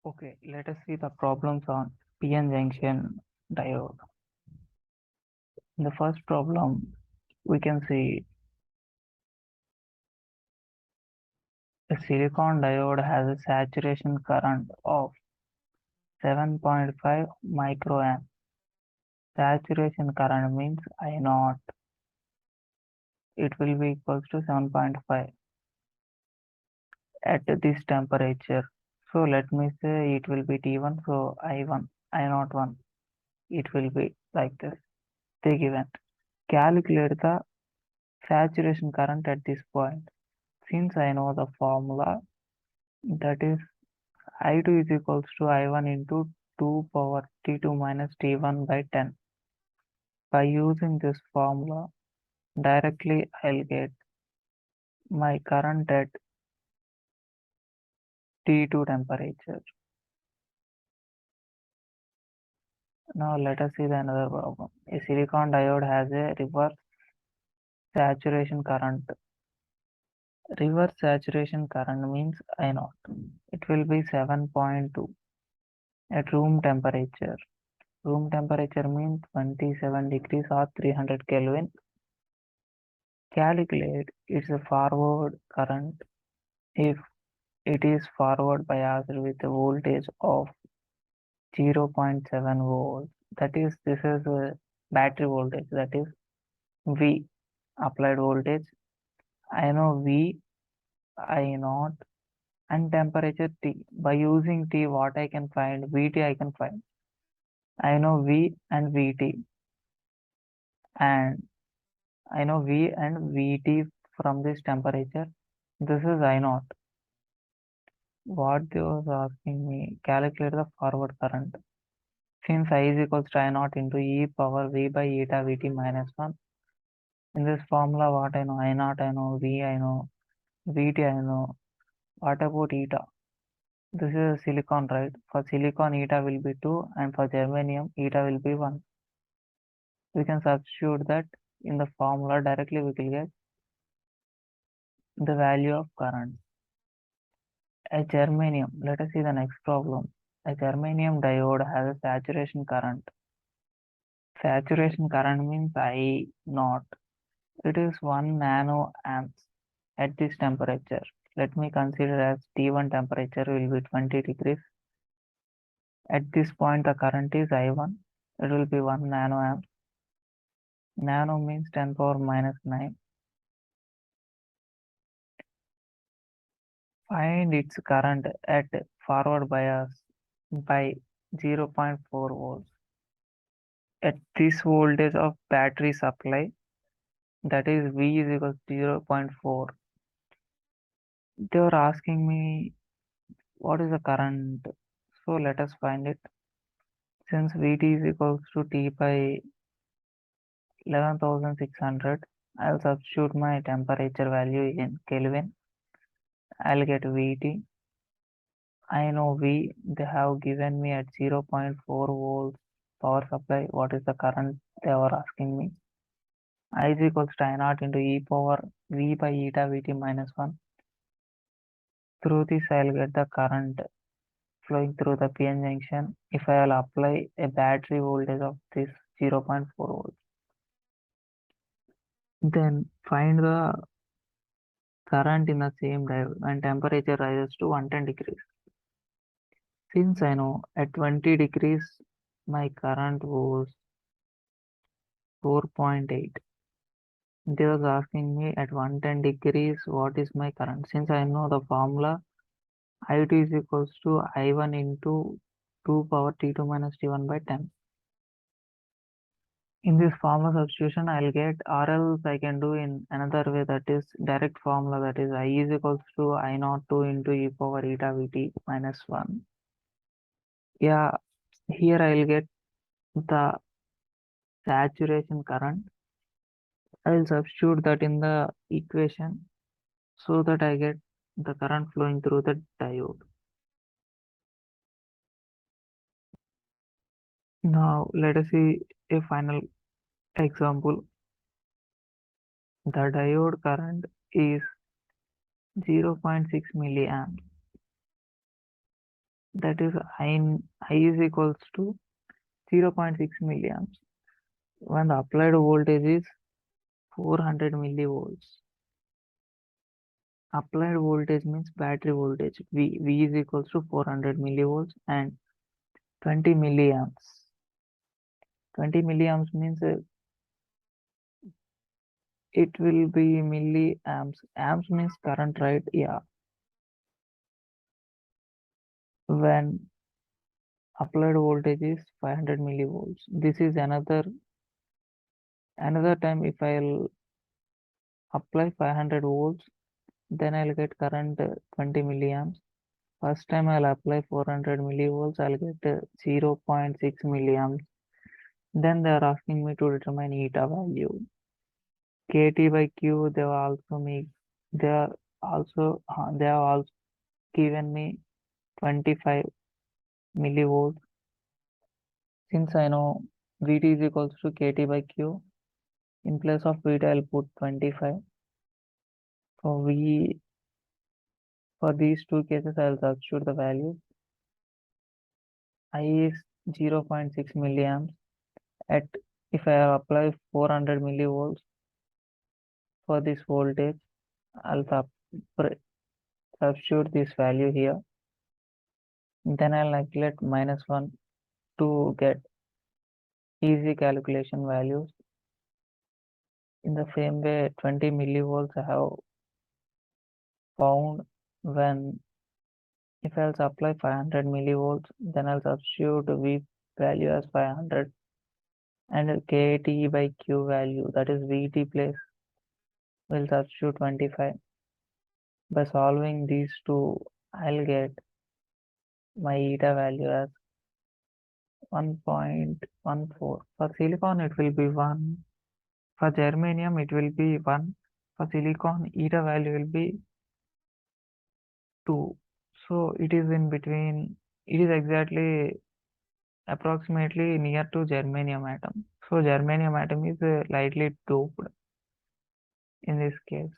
Okay, let us see the problems on PN junction diode. In the first problem, we can see a silicon diode has a saturation current of 7.5 microamp. Saturation current means I naught. It will be equals to 7.5 at this temperature. So let me say it will be T1, so I1, I naught 1. It will be like this. They given. Calculate the saturation current at this point. Since I know the formula, that is I2 is equals to I1 into 2 power T2 minus T1 by 10. By using this formula, directly I'll get my current at T2 temperature. Now let us see the another problem. A silicon diode has a reverse saturation current. Reverse saturation current means I naught. It will be 7.2 at room temperature. Room temperature means 27 degrees or 300 Kelvin. Calculate its forward current if it is forward biased with a voltage of 0.7 volts. That is, this is a battery voltage, that is V applied voltage. I know V, I naught, and temperature T. By using T, what I can find? VT I can find. I know V and VT, and I know V and VT from this temperature. This is I naught. What they was asking me, calculate the forward current. Since I is equals to I naught into e power V by eta Vt minus 1. In this formula, what I know? I naught I know, V I know, Vt I know. What about eta? This is a silicon, right? For silicon, eta will be 2, and for germanium, eta will be 1. We can substitute that in the formula directly. We will get the value of current. A germanium. Let us see the next problem. A germanium diode has a saturation current. Saturation current means I naught. It is 1 nanoamps at this temperature. Let me consider as T1 temperature will be 20 degrees. At this point, the current is I1. It will be 1 nanoamp. Nano means 10 power minus 9. Find its current at forward bias by 0.4 volts. At this voltage of battery supply, that is V is equal to 0.4. They were asking me what is the current. So let us find it. Since Vt is equals to T by 11,600, I'll substitute my temperature value in Kelvin. I'll get Vt. I know V, they have given me at 0.4 volts power supply. What is the current they were asking me? I is equals to I naught into e power V by eta Vt minus 1. Through this, I'll get the current flowing through the PN junction if I will apply a battery voltage of this 0.4 volts. Then find the current in the same diode when temperature rises to 110 degrees. Since I know at 20 degrees my current was 4.8. They was asking me at 110 degrees what is my current. Since I know the formula, I2 is equals to I1 into 2 power T2 minus T1 by 10. In this formula substitution, I'll get, or else I can do in another way, that is direct formula, that is I is equals to I naught 2 into e power eta Vt minus 1. Yeah, here I'll get the saturation current. I'll substitute that in the equation so that I get the current flowing through the diode. Now let us see a final example. The diode current is 0.6 milliamps. that is I is equals to 0.6 milliamps when the applied voltage is 400 millivolts. Applied voltage means battery voltage. V is equals to 400 millivolts and 20 milliamps. 20 milliamps means it will be milliamps. Amps means current, right? Yeah. When applied voltage is 500 millivolts. This is another time if I'll apply 500 volts, then I'll get current 20 milliamps. First time I'll apply 400 millivolts, I'll get 0.6 milliamps. Then they are asking me to determine eta value. KT by Q, they have also given me 25 millivolts. Since I know VT is equals to KT by Q, in place of VT I'll put 25. For these two cases I'll substitute the value. I is 0.6 milliamps. At if I apply 400 millivolts for this voltage, I'll substitute this value here. Then I'll calculate -1 to get easy calculation values. In the same way, 20 millivolts I have found when if I'll apply 500 millivolts, then I'll substitute V value as 500 and KT by Q value, that is VT place, will substitute 25. By solving these two, I'll get my eta value as 1.14. For silicon, it will be 1. For germanium, it will be 1. For silicon, eta value will be 2. So it is in between. It is exactly approximately near to germanium atom. So germanium atom is lightly doped in this case.